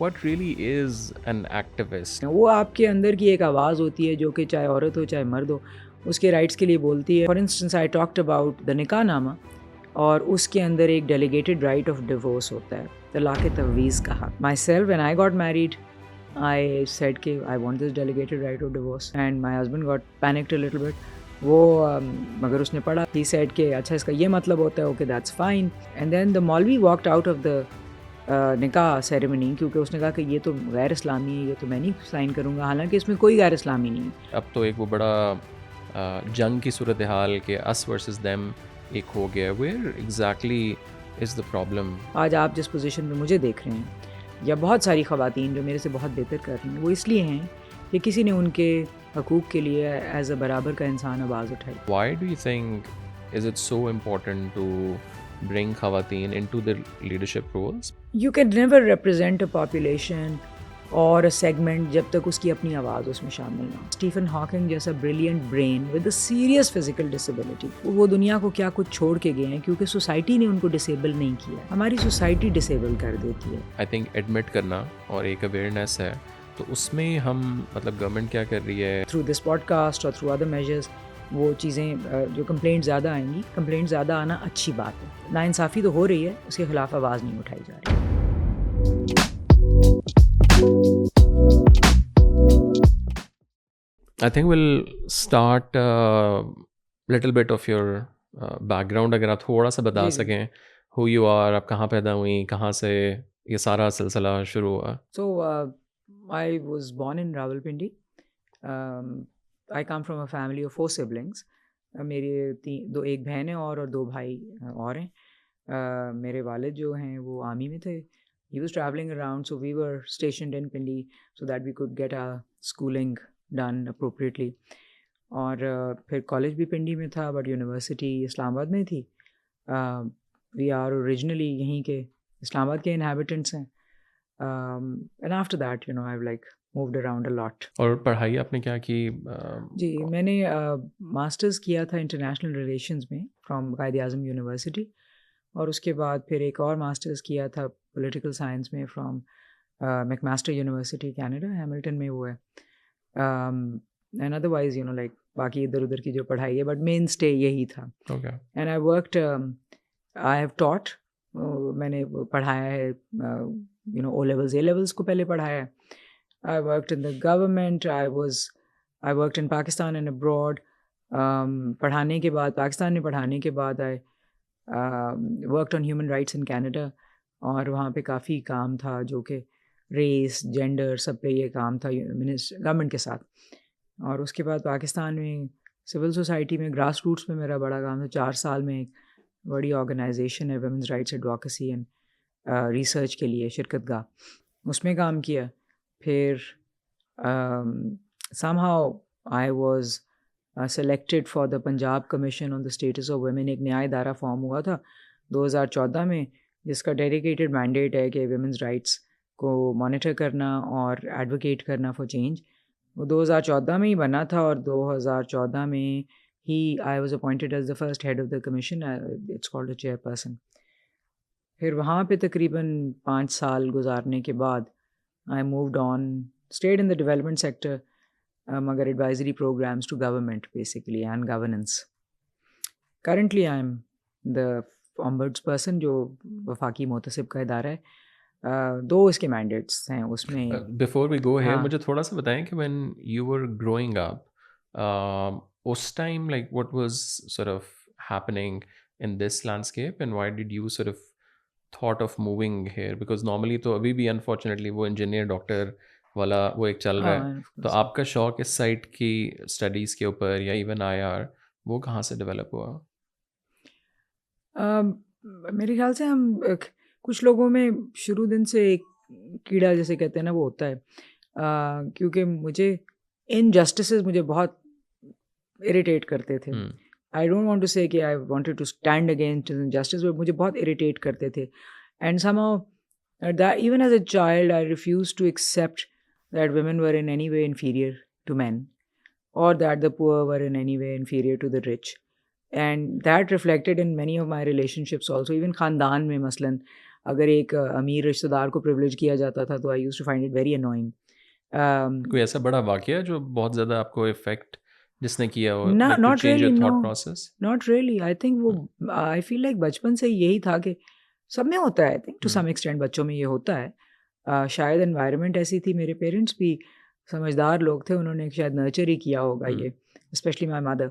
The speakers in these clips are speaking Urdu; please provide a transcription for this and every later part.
What really is an activist? وہ آپ کے اندر کی ایک آواز ہوتی ہے جو کہ چاہے عورت ہو چاہے مرد ہو اس کے رائٹس کے لیے بولتی ہے. For instance I talked about the نکاح نامہ اور اس کے اندر ایک ڈیلیگیٹڈ رائٹ آف ڈیورس ہوتا ہے, طلاق تفویض کا حق. Myself when I got married I said کہ I want this delegated right of divorce and my husband got panicked a little bit. وہ مگر اس نے پڑھا, ہی سیڈ کہ اچھا اس کا یہ مطلب ہوتا ہے, okay that's fine. And then the maulvi walked out of the نکاح سیریمنی, کیونکہ اس نے کہا کہ یہ تو غیر اسلامی ہے, یہ تو میں نہیں سائن کروں گا, حالانکہ اس میں کوئی غیر اسلامی نہیں ہے. اب تو ایک وہ بڑا جنگ کی صورتحال کہ اس ورسز دیم ایک ہو گیا. Where exactly is the problem? آج آپ جس پوزیشن میں مجھے دیکھ رہے ہیں یا بہت ساری خواتین جو میرے سے بہت بہتر کر رہی ہیں, وہ اس لیے ہیں کہ کسی نے ان کے حقوق کے لیے ایز اے برابر کا انسان آواز اٹھائی. Why do you think is it so important to bring خواتین into the leadership roles? You can never represent a population اور سیگمنٹ جب تک اس کی اپنی آواز اس میں شامل نہ ہو. اسٹیفن ہاکنگ جیسا brilliant brain with a serious physical disability, وہ دنیا کو کیا کچھ چھوڑ کے گئے ہیں کیونکہ سوسائٹی نے ان کو ڈسیبل نہیں کیا. ہماری سوسائٹی ڈسیبل کر دیتی ہے. آئی تھنک ایڈمٹ کرنا اور ایک اویئرنیس ہے, تو اس میں ہم مطلب گورنمنٹ کیا کر رہی ہے تھرو دس پوڈ کاسٹ اور تھرو ادر میجرز وہ چیزیں جو کمپلینٹ زیادہ آئیں گی, کمپلینٹ زیادہ آنا اچھی بات ہے. ناانصافی تو ہو رہی ہے, اس کے خلاف آواز نہیں اٹھائی جا رہی. I think we'll start little bit of your background. اگر آپ تھوڑا سا بتا سکیں who you are, آپ کہاں پیدا ہوئیں, کہاں سے یہ سارا سلسلہ شروع ہوا. So I was born in Rawalpindi. I come from a family of 4 siblings. میری ایک بہن ہے اور 2 بھائی اور ہیں. میرے والد جو ہیں وہ آرمی میں تھے. He was traveling around, so we were stationed in Pindi so that we could get our schooling done appropriately. اور پھر کالج بھی پنڈی میں تھا, بٹ یونیورسٹی اسلام آباد میں تھی. وی آر اوریجنلی یہیں کے اسلام آباد کے انہیبیٹنٹس ہیں. And after that you know I like moved around a lot. اور پڑھائی آپ نے کیا کی؟ جی میں نے ماسٹرز کیا تھا انٹرنیشنل ریلیشنز میں فرام قائد اعظم یونیورسٹی, اور اس کے بعد پھر ایک اور ماسٹرز کیا تھا پولیٹیکل سائنس میں from McMaster University Canada, Hamilton میں وہ ہے. And otherwise you know like باقی ادھر ادھر کی جو پڑھائی ہے, بٹ مین اسٹے یہی تھا. And I worked, I have taught, میں نے پڑھایا ہے you know O levels A levels کو پہلے پڑھایا ہے. I worked in the government, I worked in Pakistan and abroad. پڑھانے کے بعد پاکستان میں پڑھانے کے بعد I worked on human rights in Canada, اور وہاں پہ کافی کام تھا جو کہ ریس جینڈر سب پہ یہ کام تھا گورنمنٹ کے ساتھ. اور اس کے بعد پاکستان میں سول سوسائٹی میں گراس روٹس میں میرا بڑا کام تھا. 4 سال میں ایک بڑی آرگنائزیشن ہے women's rights advocacy and research کے لیے شرکت گاہ, اس میں کام کیا. پھر somehow I was selected for the Punjab commission on the status of women. ایک نیا ادارہ فارم ہوا تھا 2014 میں, جس کا ڈیڈیکیٹڈ مینڈیٹ ہے کہ ویمنز رائٹس کو مانیٹر کرنا اور ایڈوکیٹ کرنا فار چینج. وہ 2014 میں ہی بنا تھا, اور 2014 میں ہی I was appointed as the first head of the commission, it's called a chairperson. پھر وہاں پہ تقریباً 5 سال گزارنے کے بعد I moved on, stayed in the development sector, مگر advisory programmes to government basically and governance. Currently I am the ombuds person, جو وفاقی محتسب کا ادارہ ہے. 2 اس کے مینڈیٹس ہیں اس میں. بفور وی گو ہیئر مجھے تھوڑا سا بتائیں کہ when you were growing up اس time like what was sort of happening in this landscape and why did you sort of thought of moving here, because normally تو ابھی بھی انفارچونیٹلی وہ انجینئر ڈاکٹر والا وہ ایک چل رہا ہے. تو آپ کا شوق اس سائٹ کی اسٹڈیز کے اوپر یا ایون IR وہ کہاں سے ڈیولپ ہوا؟ میرے خیال سے ہم کچھ لوگوں میں شروع دن سے ایک کیڑا جیسے کہتے ہیں نا وہ ہوتا ہے, کیونکہ مجھے انجسٹسز مجھے بہت اریٹیٹ کرتے تھے. I don't want to say کہ I wanted to stand against injustice, but مجھے بہت اریٹیٹ کرتے تھے. And somehow even as a child I refuse to accept that women were in any way inferior to men, اور that the poor were in any way inferior to the rich. And that reflected in many of my relationships also, even خاندان میں مثلاً اگر ایک امیر رشتہ دار کو پریولیج کیا جاتا تھا تو I used to find it very annoying. کوئی ایسا بڑا واقعہ جو بہت زیادہ آپ کو افیکٹ جس نے کیا ہو like to not change really, you know thought process? Not really. I think وہ آئی فیل لائک بچپن سے یہی تھا کہ سب میں ہوتا ہے. I think to some extent بچوں میں یہ ہوتا ہے. شاید انوائرمنٹ ایسی تھی. میرے پیرنٹس بھی سمجھدار لوگ تھے, انہوں نے شاید نرچر ہی کیا ہوگا یہ, اسپیشلی مائی مدر,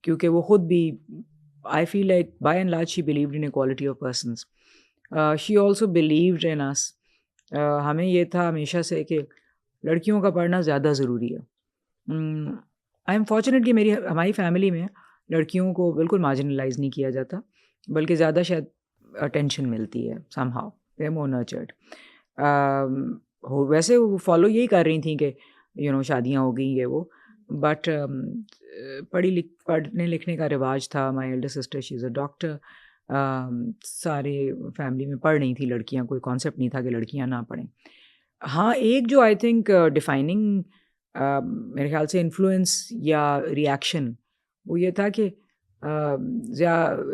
کیونکہ وہ خود بھی I feel like by and large she believed in equality of persons. She also believed in us. ہمیں یہ تھا ہمیشہ سے کہ لڑکیوں کا پڑھنا زیادہ ضروری ہے. آئی ایم فارچونیٹ کہ ہماری فیملی میں لڑکیوں کو بالکل مارجنلائز نہیں کیا جاتا, بلکہ زیادہ شاید اٹینشن ملتی ہے some how. They am more نرچرڈ. ویسے وہ فالو یہی کر رہی تھیں کہ شادیاں ہو گئیں یہ وہ, بٹ پڑھنے لکھنے کا رواج تھا. My elder sister she is a doctor. سارے فیملی میں پڑھ رہی تھیں لڑکیاں, کوئی کانسیپٹ نہیں تھا کہ لڑکیاں نہ پڑھیں. ہاں, ایک جو آئی تھنک ڈیفائننگ میرے خیال سے انفلوئنس یا ریئیکشن وہ یہ تھا کہ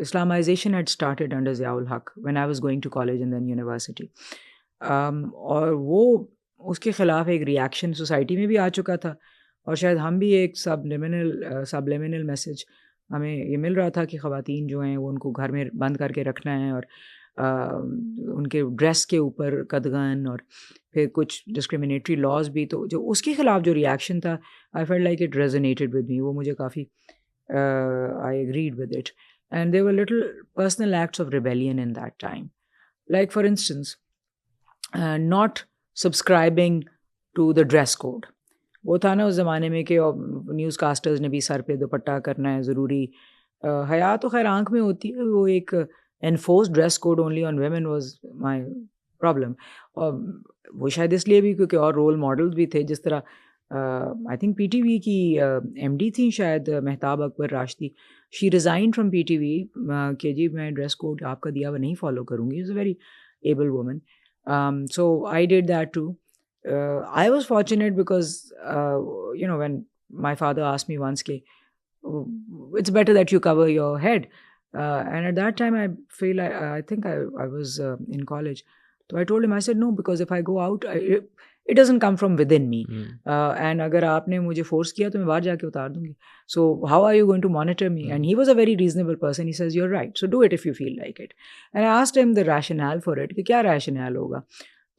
Islamization had started under Zia ul Haq when I was going to college and then university. اور وہ اس کے خلاف ایک ریئیکشن سوسائٹی میں بھی آ چکا تھا, اور شاید ہم بھی ایک سبلیمنل میسیج ہمیں یہ مل رہا تھا کہ خواتین جو ہیں وہ ان کو گھر میں بند کر کے رکھنا ہے, اور ان کے ڈریس کے اوپر قدغن اور پھر کچھ ڈسکریمنیٹری لاز بھی. تو جو اس کے خلاف جو ریئیکشن تھا, I felt like it resonated with me. وہ مجھے کافی I agreed with it, and there were little personal acts of rebellion in that time. Like for instance not subscribing to the dress code. وہ تھا نا اس زمانے میں کہ نیوز کاسٹرز نے بھی سر پہ دوپٹہ کرنا ہے ضروری. حیا تو خیر آنکھ میں ہوتی ہے, وہ ایک enforced dress code only on women was my problem. وہ شاید اس لیے بھی کیونکہ اور رول ماڈلز بھی تھے, جس طرح آئی تھنک پی ٹی وی کی ایم ڈی تھیں شاید Mehtab Akbar Rashdi. She resign from P T V کہ جی میں ڈریس کوڈ آپ کا دیا ہوا نہیں فالو کروں گی. Is a very able woman. So I did that too. I was fortunate because, when my father asked me once, it's better that you cover your head. And at that time, I think I was in college. So I told him, I said, no, because if I go out, it doesn't come from within me. And agar aapne mujhe force kiya, to main bahar jaake utar dungi. So how are you going to monitor me? And he was a very reasonable person. He says, you're right. So do it if you feel like it. And I asked him the rationale for it. Ki kya rationale hoga?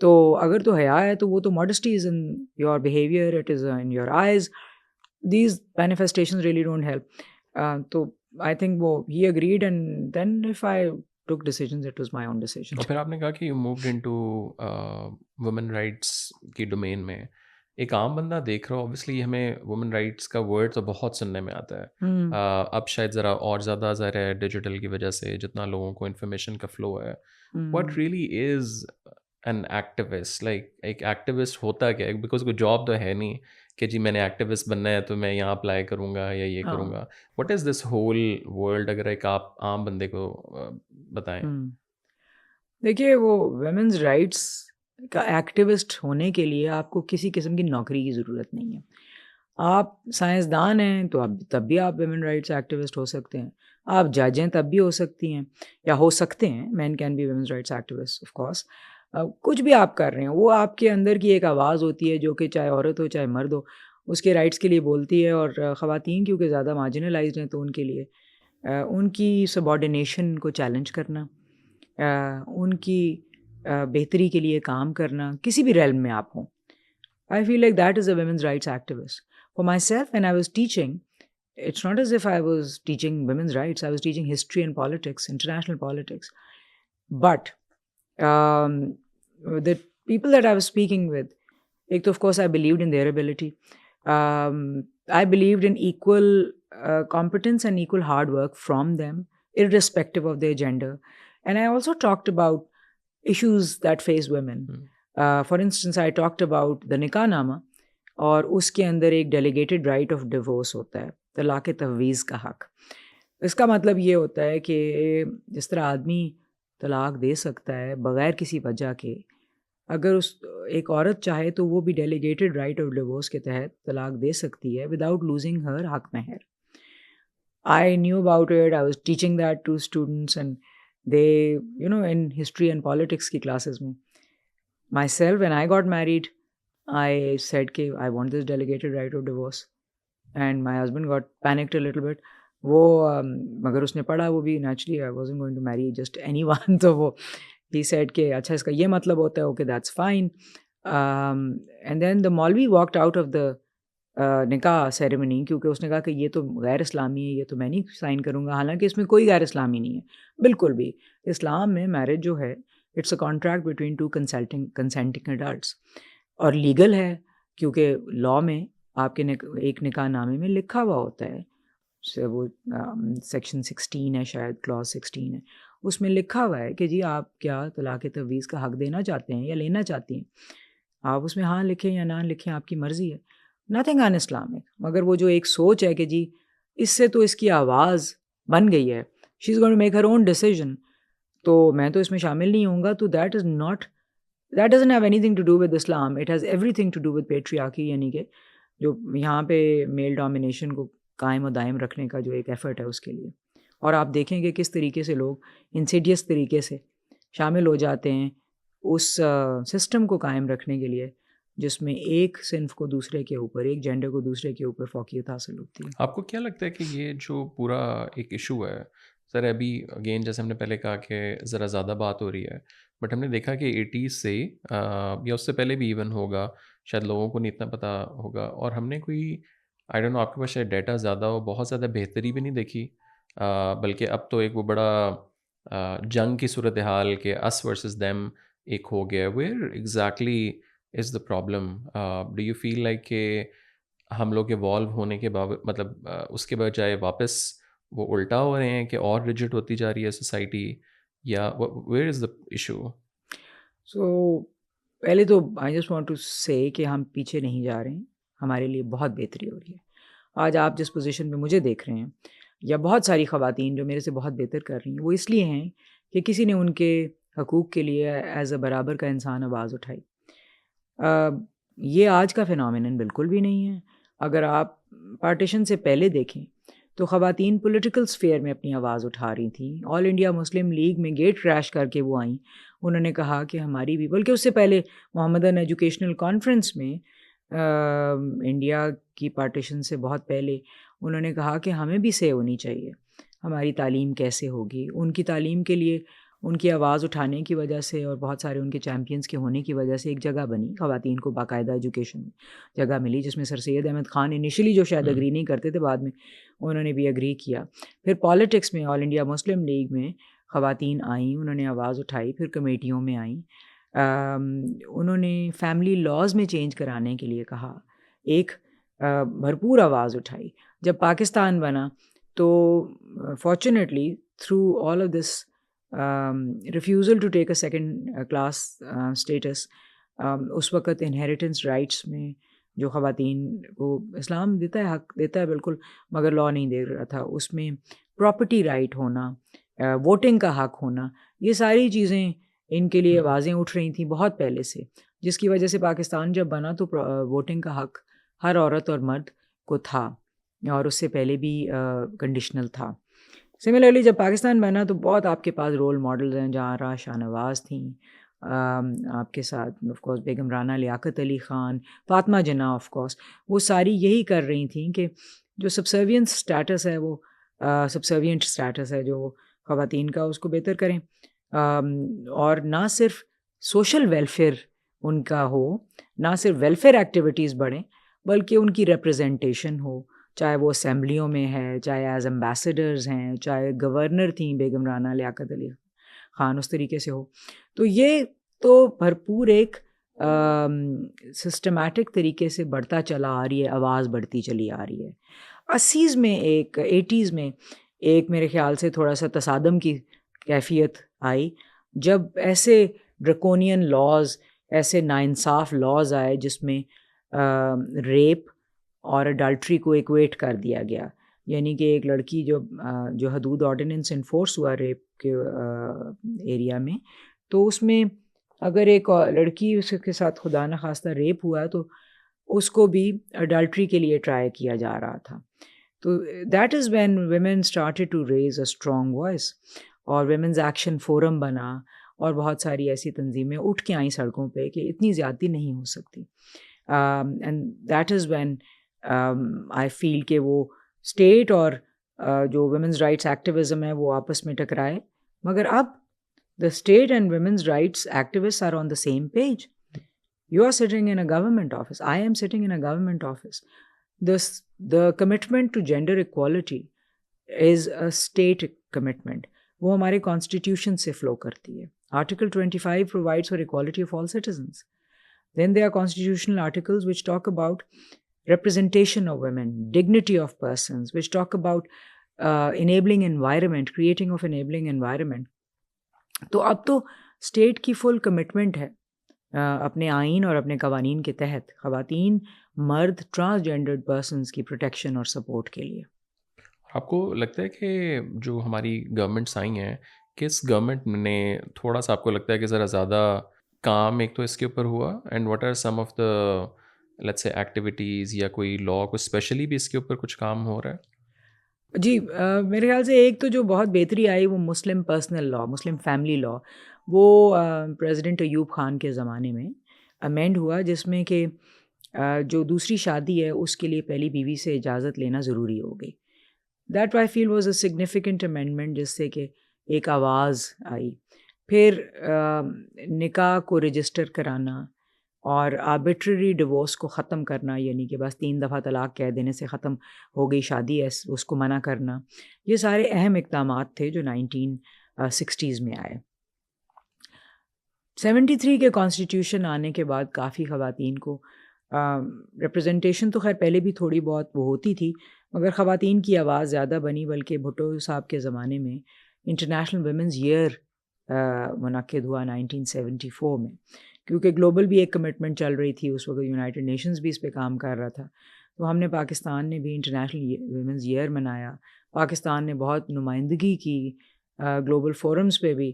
تو اگر تو حیا ہے تو وہ تو modesty is in your behaviour, it is in your eyes. These manifestations really don't help. تو آئی تھنک وہ ہی agreed, and then if I took decisions it was my own decision. اور پھر آپ نے کہا کہ you moved into women rights کی ڈومین میں. ایک عام بندہ دیکھ رہا ہو, اوبیسلی ہمیں وومن رائٹس کا ورڈ تو بہت سننے میں آتا ہے. اب شاید ذرا اور زیادہ ظاہر ہے ڈیجیٹل کی وجہ سے جتنا لوگوں کو انفارمیشن کا فلو ہے. What really is an activist? Like ایک ایکٹیوسٹ ہوتا کیا ہے؟ بیکاز کوئی جاب تو ہے نہیں کہ جی میں نے ایکٹیوسٹ بننا ہے تو میں یہاں اپلائی کروں گا یا یہ کروں گا. What is this whole world اگر ایک آپ عام بندے کو بتائیں؟ دیکھیے, وہ ویمنز رائٹس کا ایکٹیوسٹ ہونے کے لیے آپ کو کسی قسم کی نوکری کی ضرورت نہیں ہے. آپ سائنسدان ہیں تو آپ تب بھی آپ ویمن رائٹس ایکٹیوسٹ ہو سکتے ہیں. آپ جج ہیں تب بھی ہو سکتی ہیں یا ہو سکتے ہیں. Men can be women's rights activist of course. کچھ بھی آپ کر رہے ہیں, وہ آپ کے اندر کی ایک آواز ہوتی ہے جو کہ چاہے عورت ہو چاہے مرد ہو, اس کے رائٹس کے لیے بولتی ہے. اور خواتین کیونکہ زیادہ مارجنلائزڈ ہیں تو ان کے لیے ان کی سبارڈینیشن کو چیلنج کرنا, ان کی بہتری کے لیے کام کرنا, کسی بھی ریلم میں آپ ہوں. I feel like that is a women's rights activist. For myself when I was teaching, it's not as if I was teaching women's rights, I was teaching history and politics, international politics. But the people that I was speaking with, of course I believed in their ability. I believed in equal competence and equal hard work from them, irrespective of their gender. And I also talked about issues that face women. For instance, I talked about the nikah nama, اور اس کے اندر ایک ڈیلیگیٹڈ رائٹ آف ڈیورس ہوتا ہے, طلاق تفویض کا حق. اس کا مطلب یہ ہوتا ہے کہ جس طرح آدمی طلاق دے سکتا ہے بغیر کسی وجہ کے, اگر ایک عورت چاہے تو وہ بھی ڈیلیگیٹڈ رائٹ آف ڈیورس کے تحت طلاق دے سکتی ہے وداؤٹ لوزنگ ہر حق مہر. I knew about it, I was teaching that to students, and they, in history and politics کی classes میں, myself when I got married, I said کہ I want this delegated right of divorce, and my husband got panicked a little bit. وہ مگر اس نے پڑھا وہ بھی, naturally I wasn't going to marry just anyone, تو وہ he said کہ اچھا اس کا یہ مطلب ہوتا ہے, okay that's fine. And then the Maulvi walked out of the نکاح سیریمنی, کیونکہ اس نے کہا کہ یہ تو غیر اسلامی ہے, یہ تو میں نہیں سائن کروں گا, حالانکہ اس میں کوئی غیر اسلامی نہیں ہے بالکل بھی. اسلام میں میرج جو ہے it's a contract between two consenting adults, اور لیگل ہے کیونکہ لاء میں آپ کے ایک نکاح نامے میں لکھا ہوا ہوتا ہے, وہ سیکشن 16 ہے شاید, کلاس 16 ہے, اس میں لکھا ہوا ہے کہ جی آپ کیا طلاق تفویض کا حق دینا چاہتے ہیں یا لینا چاہتی ہیں, آپ اس میں ہاں لکھیں یا نہ لکھیں آپ کی مرضی ہے, نتھنگ ان اسلامک. مگر وہ جو ایک سوچ ہے کہ جی اس سے تو اس کی آواز بن گئی ہے, she is going to make her own decision, تو میں تو اس میں شامل نہیں ہوں گا, تو that doesn't have anything to do with Islam, it has everything to do with patriarchy, یعنی کہ جو یہاں پہ میل ڈومینیشن کو قائم و دائم رکھنے کا جو ایک ایفرٹ ہے اس کے لیے. اور آپ دیکھیں کہ کس طریقے سے لوگ انسیڈیس طریقے سے شامل ہو جاتے ہیں اس سسٹم کو قائم رکھنے کے لیے, جس میں ایک صنف کو دوسرے کے اوپر, ایک جینڈر کو دوسرے کے اوپر فوقیت حاصل ہوتی ہے. آپ کو کیا لگتا ہے کہ یہ جو پورا ایک ایشو ہے سر, ابھی اگین جیسے ہم نے پہلے کہا کہ ذرا زیادہ بات ہو رہی ہے, بٹ ہم نے دیکھا کہ 80s سے یا اس سے پہلے بھی ایون ہوگا, شاید لوگوں کو نہیں اتنا پتہ ہوگا, اور ہم نے کوئی آئی ڈونٹ نو آپ کے پاس شاید ڈیٹا زیادہ ہو, بہت زیادہ بہتری بھی نہیں دیکھی, بلکہ اب تو ایک وہ بڑا جنگ کی صورتحال کہ اس ورسز دیم ایک ہو گیا. Where exactly is the problem? Do you feel like کہ ہم لوگ ایوالو ہونے کے مطلب اس کے بجائے واپس وہ الٹا ہو رہے ہیں کہ اور ریجڈ ہوتی جا رہی ہے سوسائٹی, یا ویئر از دا ایشو؟ سو پہلے تو I just want to say کہ ہم پیچھے نہیں جا رہے ہیں, ہمارے لیے بہت بہتری ہو رہی ہے. آج آپ جس پوزیشن پہ مجھے دیکھ رہے ہیں, یا بہت ساری خواتین جو میرے سے بہت بہتر کر رہی ہیں, وہ اس لیے ہیں کہ کسی نے ان کے حقوق کے لیے ایز اے برابر کا انسان آواز اٹھائی. یہ آج کا فینومینن بالکل بھی نہیں ہے. اگر آپ پارٹیشن سے پہلے دیکھیں تو خواتین پولیٹیکل سفیئر میں اپنی آواز اٹھا رہی تھیں. آل انڈیا مسلم لیگ میں گیٹ کریش کر کے وہ آئیں, انہوں نے کہا کہ ہماری بھی, بلکہ اس سے پہلے محمدن ایجوکیشنل کانفرنس میں انڈیا کی پارٹیشن سے بہت پہلے انہوں نے کہا کہ ہمیں بھی سے ہونی چاہیے, ہماری تعلیم کیسے ہوگی. ان کی تعلیم کے لیے ان کی آواز اٹھانے کی وجہ سے اور بہت سارے ان کے چیمپئنس کے ہونے کی وجہ سے ایک جگہ بنی, خواتین کو باقاعدہ ایجوکیشن جگہ ملی, جس میں سر سید احمد خان انیشلی جو شاید اگری نہیں کرتے تھے, بعد میں انہوں نے بھی اگری کیا. پھر پالیٹکس میں آل انڈیا مسلم لیگ میں خواتین آئیں, انہوں نے آواز اٹھائی, پھر کمیٹیوں میں آئیں, انہوں نے فیملی لاز میں چینج کرانے کے لیے کہا, ایک بھرپور آواز اٹھائی. جب پاکستان بنا تو fortunately through all of this refusal to take a second class status, اس وقت انہیریٹنس رائٹس میں جو خواتین کو اسلام دیتا ہے, حق دیتا ہے بالکل, مگر لاء نہیں دے رہا تھا, اس میں پراپرٹی رائٹ ہونا, ووٹنگ کا حق ہونا, یہ ساری چیزیں ان کے لیے آوازیں اٹھ رہی تھیں بہت پہلے سے, جس کی وجہ سے پاکستان جب بنا تو ووٹنگ کا حق ہر عورت اور مرد کو تھا, اور اس سے پہلے بھی کنڈیشنل تھا. سملرلی جب پاکستان بنا تو بہت آپ کے پاس رول ماڈلز ہیں, جہاں آرا شاہ نواز تھیں آپ کے ساتھ, of course Begum Rana Liaquat Ali Khan, Fatima Jinnah, of course وہ ساری یہی کر رہی تھیں کہ جو سبسروینس اسٹیٹس ہے, وہ سبسروینٹ اسٹیٹس ہے جو خواتین کا, اس کو بہتر کریں, اور نہ صرف سوشل ویلفیئر ان کا ہو, نہ صرف ویلفیئر ایکٹیویٹیز بڑھیں, بلکہ ان کی ریپرزنٹیشن ہو, چاہے وہ اسمبلیوں میں ہے, چاہے ایز ایمبیسڈرز ہیں, چاہے گورنر تھیں بیگم رانا لیاقت علی خان, اس طریقے سے ہو. تو یہ تو بھرپور ایک سسٹمیٹک طریقے سے بڑھتا چلا آ رہی ہے, آواز بڑھتی چلی آ رہی ہے. 80s میں ایک 80s میں ایک میرے خیال سے تھوڑا سا تصادم کی کیفیت آئی, جب ایسے ڈرکونین لاز, ایسے ناانصاف لاز آئے جس میں ریپ اور اڈلٹری کو ایکویٹ کر دیا گیا. یعنی کہ ایک لڑکی جو حدود آرڈیننس انفورس ہوا ریپ کے ایریا میں, تو اس میں اگر ایک لڑکی اس کے ساتھ خدا نخواستہ ریپ ہوا تو اس کو بھی اڈلٹری کے لیے ٹرائی کیا جا رہا تھا. تو that is when women started to raise a strong voice. اور ویمنز ایکشن فورم بنا اور بہت ساری ایسی تنظیمیں اٹھ کے آئیں سڑکوں پہ کہ اتنی زیادتی نہیں ہو سکتی. And that is when I feel کہ وہ اسٹیٹ اور جو ویمنز رائٹس ایکٹیویزم ہے وہ آپس میں ٹکرائے. مگر اب the state and women's rights activists are on the same page. You are sitting in a government office. I am sitting in a government office. The commitment to gender equality is a state commitment. وہ ہمارے constitution سے flow کرتی ہے. Article 25 provides for equality of all citizens. Then there are constitutional articles which talk about representation of women, dignity of persons, which talk about enabling environment, creating of enabling environment. تو اب تو اسٹیٹ کی فل کمٹمنٹ ہے اپنے آئین اور اپنے قوانین کے تحت خواتین، مرد، ٹرانسجینڈرڈ پرسنس کی پروٹیکشن اور سپورٹ کے لیے. آپ کو لگتا ہے کہ جو ہماری گورنمنٹس آئی ہیں، کس گورنمنٹ نے تھوڑا سا آپ کو لگتا ہے کہ ذرا زیادہ کام ایک تو اس کے اوپر ہوا، and what are some of the لیٹس سے ایکٹیویٹیز یا کوئی لا کو اسپیشلی بھی اس کے اوپر کچھ کام ہو رہا ہے؟ جی میرے خیال سے ایک تو جو بہت بہتری آئی وہ مسلم پرسنل لا، مسلم فیملی لا، وہ پریزیڈنٹ ایوب خان کے زمانے میں امینڈ ہوا، جس میں کہ جو دوسری شادی ہے اس کے لیے پہلی بیوی سے اجازت لینا ضروری ہو گئی. That I feel was a significant amendment, جس سے کہ ایک آواز آئی. پھر نکاح کو رجسٹر کرانا اور آربیٹری ڈیورس کو ختم کرنا، یعنی کہ بس 3 دفعہ طلاق کہہ دینے سے ختم ہو گئی شادی ہے اس کو منع کرنا، یہ سارے اہم اقدامات تھے جو 1960s میں آئے. 73 کے کانسٹیٹیوشن آنے کے بعد کافی خواتین کو ریپرزنٹیشن تو خیر پہلے بھی تھوڑی بہت وہ ہوتی تھی، مگر خواتین کی آواز زیادہ بنی. بلکہ بھٹو صاحب کے زمانے میں انٹرنیشنل ویمنز ایئر منعقد ہوا 1974 میں، کیونکہ گلوبل بھی ایک کمٹمنٹ چل رہی تھی اس وقت، یونائٹڈ نیشنز بھی اس پہ کام کر رہا تھا. تو ہم نے پاکستان نے بھی انٹرنیشنل ویمنز ایئر منایا. پاکستان نے بہت نمائندگی کی گلوبل فورمز پہ بھی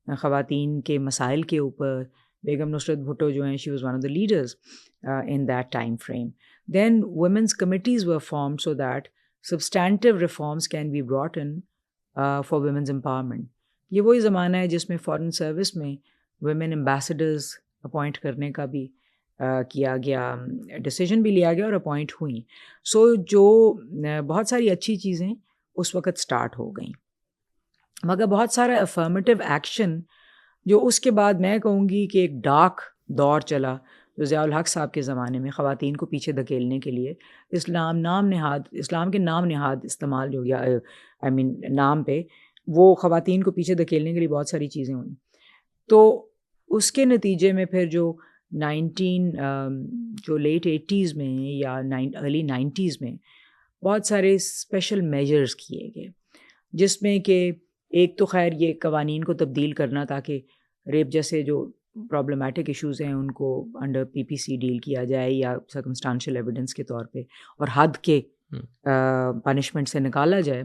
خواتین کے مسائل کے اوپر. بیگم نصرت بھٹو جو ہیں she was one of the leaders in that time frame. Then women's committees were formed so that substantive reforms can be brought in for women's empowerment. یہ وہی زمانہ ہے جس میں فارن سروس میں ویمن امبیسڈرز اپوائنٹ کرنے کا بھی کیا گیا، ڈیسیجن بھی لیا گیا اور اپوائنٹ ہوئیں. سو جو بہت ساری اچھی چیزیں اس وقت سٹارٹ ہو گئیں، مگر بہت سارا افرمیٹیو ایکشن جو اس کے بعد میں کہوں گی کہ ایک ڈارک دور چلا، جو ضیاء الحق صاحب کے زمانے میں خواتین کو پیچھے دھکیلنے کے لیے اسلام کے نام نہاد استعمال جو یا نام پہ وہ خواتین کو پیچھے دھکیلنے کے لیے بہت ساری چیزیں ہوئیں. تو اس کے نتیجے میں پھر جو جو لیٹ 80s میں یا ارلی 90s میں بہت سارے اسپیشل میجرز کیے گئے، جس میں کہ ایک تو خیر یہ قوانین کو تبدیل کرنا تاکہ ریپ جیسے جو پرابلمٹک ایشوز ہیں ان کو انڈر PPC ڈیل کیا جائے یا سرکمسٹانشل ایویڈنس کے طور پہ، اور حد کے پنشمنٹ سے نکالا جائے.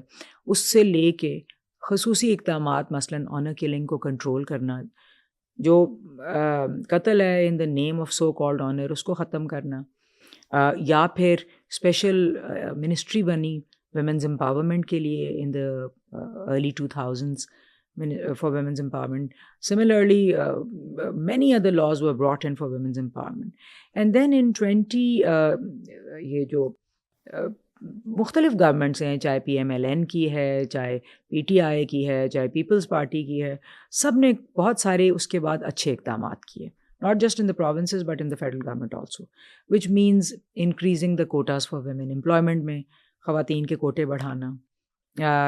اس سے لے کے خصوصی اقدامات مثلاً آنر کلنگ کو کنٹرول کرنا، جو قتل ہے in the name of so called honour اس کو ختم کرنا، یا پھر اسپیشل منسٹری بنی ویمنز امپاورمنٹ کے لیے in the early 2000s for women's empowerment. Similarly, many other laws were brought in for women's empowerment. And then in یہ جو مختلف گورنمنٹس ہیں، چاہے PMLN کی ہے، چاہے PTI کی ہے، چاہے پیپلز پارٹی کی ہے، سب نے بہت سارے اس کے بعد اچھے اقدامات کیے، not just in the provinces but in the federal government also, which means increasing the quotas for women. employment میں خواتین کے کوٹے بڑھانا،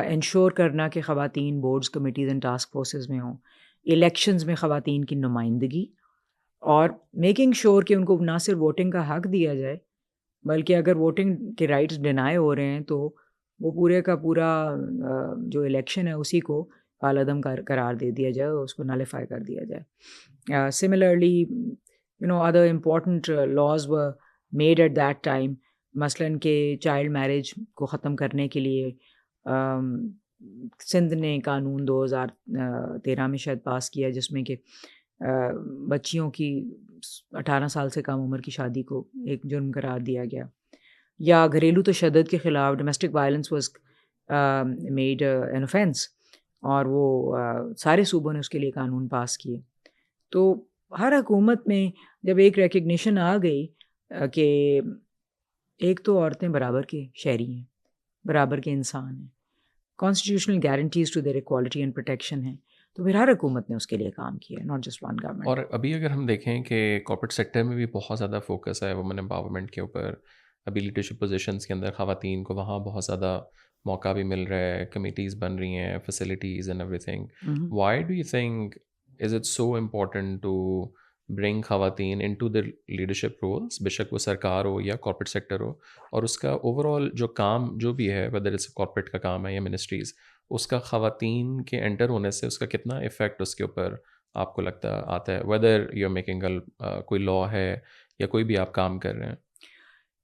انشور کرنا کہ خواتین boards, committees and task forces میں ہوں، الیکشنز میں خواتین کی نمائندگی، اور میکنگ شور کہ ان کو نہ صرف ووٹنگ کا حق دیا جائے بلکہ اگر ووٹنگ کے رائٹس ڈینائی ہو رہے ہیں تو وہ پورے کا پورا جو الیکشن ہے اسی کو کالعدم قرار دے دیا جائے، اس کو نالیفائی کر دیا جائے. Similarly other important laws were made at that time، مثلاً کہ چائلڈ میرج کو ختم کرنے کے لیے سندھ نے قانون 2013 میں شاید پاس کیا، جس میں کہ بچیوں کی 18 سال سے کم عمر کی شادی کو ایک جرم قرار دیا گیا. یا گھریلو تشدد کے خلاف domestic violence was made an offence, اور وہ سارے صوبوں نے اس کے لیے قانون پاس کیے. تو ہر حکومت میں جب ایک ریکگنیشن آ گئی کہ ایک تو عورتیں برابر کے شہری ہیں, برابر کے انسان ہیں, constitutional guarantees to their equality and protection ہیں, تو پھر ہر حکومت نے اس کے لیے کام کیا ہے, ناٹ جسٹ ون گورنمنٹ. اور ابھی اگر ہم دیکھیں کہ کارپوریٹ سیکٹر میں بھی بہت زیادہ فوکس ہے وومن امپاورمنٹ کے اوپر. ابھی لیڈرشپ پوزیشنس کے اندر خواتین کو وہاں بہت زیادہ موقع بھی مل رہا ہے, کمیٹیز بن رہی ہیں, facilities and everything. Why do you think is it so important to bring خواتین into the leadership roles, بے شک وہ سرکار ہو یا کارپوریٹ سیکٹر ہو, اور اس کا اوور آل جو کام جو بھی ہے ویدر اٹس کارپوریٹ کا کام ہے یا منسٹریز, اس کا خواتین کے انٹر ہونے سے اس کا کتنا افیکٹ اس کے اوپر آپ کو لگتا آتا ہے, ویدر یو میکنگ کوئی لا ہے یا کوئی بھی آپ کام کر رہے ہیں؟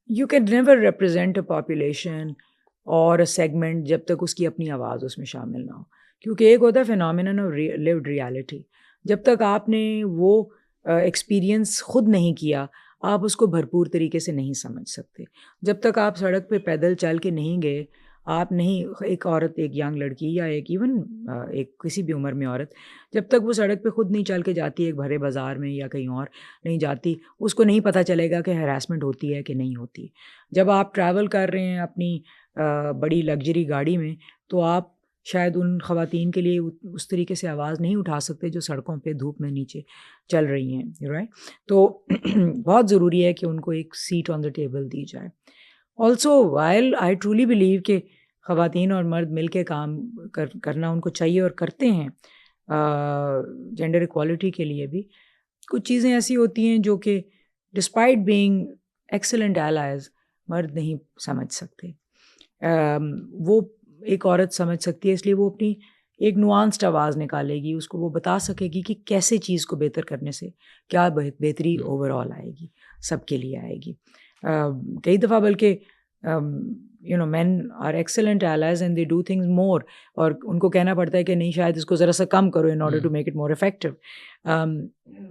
You can never represent a population اور اے سیگمنٹ جب تک اس کی اپنی آواز اس میں شامل نہ ہو, کیونکہ ایک ہوتا ہے فینومینن آف لیوڈ ریالٹی. جب تک آپ نے وہ ایکسپیرئنس خود نہیں کیا آپ اس کو بھرپور طریقے سے نہیں سمجھ سکتے. جب تک آپ سڑک پہ پیدل چل کے نہیں گئے, آپ نہیں, ایک عورت, ایک ینگ لڑکی یا ایک ایون ایک کسی بھی عمر میں عورت, جب تک وہ سڑک پہ خود نہیں چل کے جاتی ایک بھرے بازار میں یا کہیں اور نہیں جاتی, اس کو نہیں پتہ چلے گا کہ ہراسمنٹ ہوتی ہے کہ نہیں ہوتی. جب آپ ٹریول کر رہے ہیں اپنی بڑی لگژری گاڑی میں, تو آپ شاید ان خواتین کے لیے اس طریقے سے آواز نہیں اٹھا سکتے جو سڑکوں پہ دھوپ میں نیچے چل رہی ہیں, رائٹ. تو بہت ضروری ہے کہ ان کو ایک سیٹ آن دا ٹیبل دی جائے. Also while I truly believe کہ خواتین اور مرد مل کے کام کرنا ان کو چاہیے اور کرتے ہیں جینڈر ایکوالٹی کے لیے بھی. کچھ چیزیں ایسی ہوتی ہیں جو کہ ڈسپائٹ بینگ ایکسلنٹ ایلائز مرد نہیں سمجھ سکتے. وہ ایک عورت سمجھ سکتی ہے, اس لیے وہ اپنی ایک نوانسڈ آواز نکالے گی, اس کو وہ بتا سکے گی کہ کیسے چیز کو بہتر کرنے سے کیا بہتری اوور آل آئے گی, سب کے لیے آئے گی. کئی دفعہ بلکہ men are excellent allies and they do things more, اور ان کو کہنا پڑتا ہے کہ نہیں شاید اس کو ذرا سا کم کرو in order to make it more effective.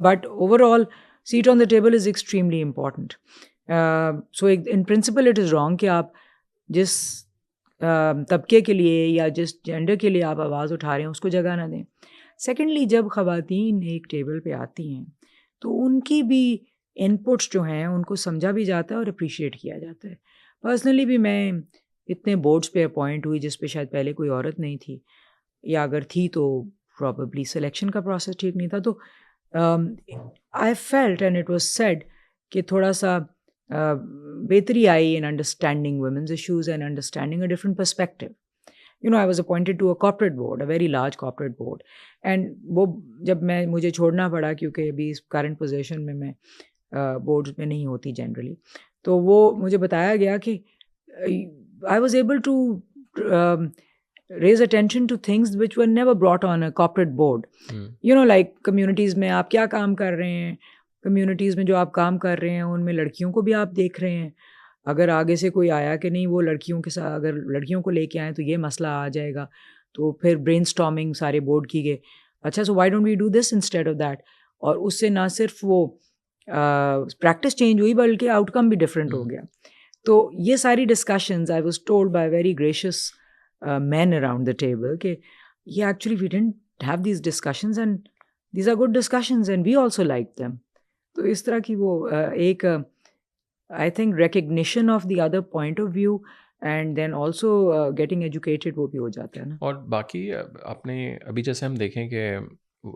But overall seat on the table is extremely important. So in principle it is wrong کہ آپ جس طبقے کے لیے یا جس جینڈر کے لیے آپ آواز اٹھا رہے ہیں اس کو جگہ نہ دیں. سیکنڈلی جب خواتین ایک ٹیبل پہ آتی ہیں تو ان کی بھی ان پٹس جو ہیں ان کو سمجھا بھی جاتا ہے اور اپریشیٹ کیا جاتا ہے. پرسنلی بھی میں اتنے بورڈس پہ اپوائنٹ ہوئی جس پہ شاید پہلے کوئی عورت نہیں تھی, یا اگر تھی تو پرابیبلی سلیکشن کا پروسیس ٹھیک نہیں تھا. تو I felt and it was said کہ تھوڑا سا بہتری آئی in understanding women's issues and understanding a different perspective. I was appointed to a corporate board, a very large corporate board. And وہ جب مجھے چھوڑنا پڑا کیونکہ ابھی اس کرنٹ پوزیشن میں بورڈز میں نہیں ہوتی جنرلی, تو وہ مجھے بتایا گیا کہ I was able to raise attention to things which were never brought on a corporate board. Like communities میں آپ کیا کام کر رہے ہیں, کمیونٹیز میں جو آپ کام کر رہے ہیں ان میں لڑکیوں کو بھی آپ دیکھ رہے ہیں. اگر آگے سے کوئی آیا کہ نہیں وہ لڑکیوں کے ساتھ اگر لڑکیوں کو لے کے آئیں تو یہ مسئلہ آ جائے گا, تو پھر برین اسٹارمنگ سارے بورڈ کی گئے. اچھا so why don't we do this instead of that. اور اس سے نہ صرف وہ پریکٹس چینج ہوئی بلکہ آؤٹ کم بھی ڈفرینٹ ہو گیا. تو یہ ساری discussions I was told by very gracious men around the table کہ یہ actually we didn't have these discussions and these are good discussions and we also like them. تو اس طرح کی وہ ایک I think recognition of the other point of view and then also getting educated وہ بھی ہو جاتا ہے نا. اور باقی آپ نے ابھی جیسے ہم دیکھیں کہ